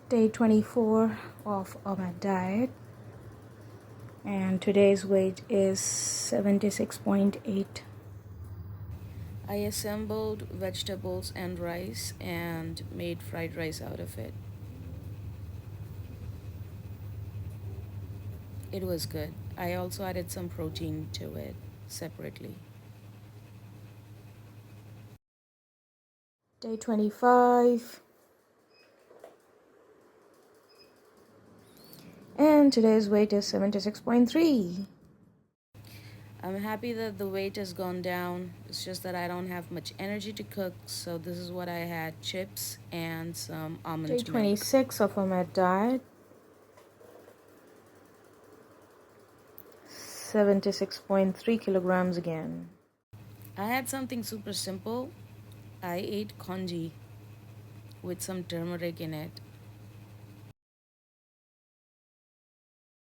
Day 24 of OMAD diet, and today's weight is 76.8. I assembled vegetables and rice and made fried rice out of it. It was good. I also added some protein to it separately. Day 25. And today's weight is 76.3. I'm happy that the weight has gone down. It's just that I don't have much energy to cook, so this is what I had: chips and some almond milk. Day 26 of OMAD diet. 76.3 kilograms again. I had something super simple. I ate congee with some turmeric in it,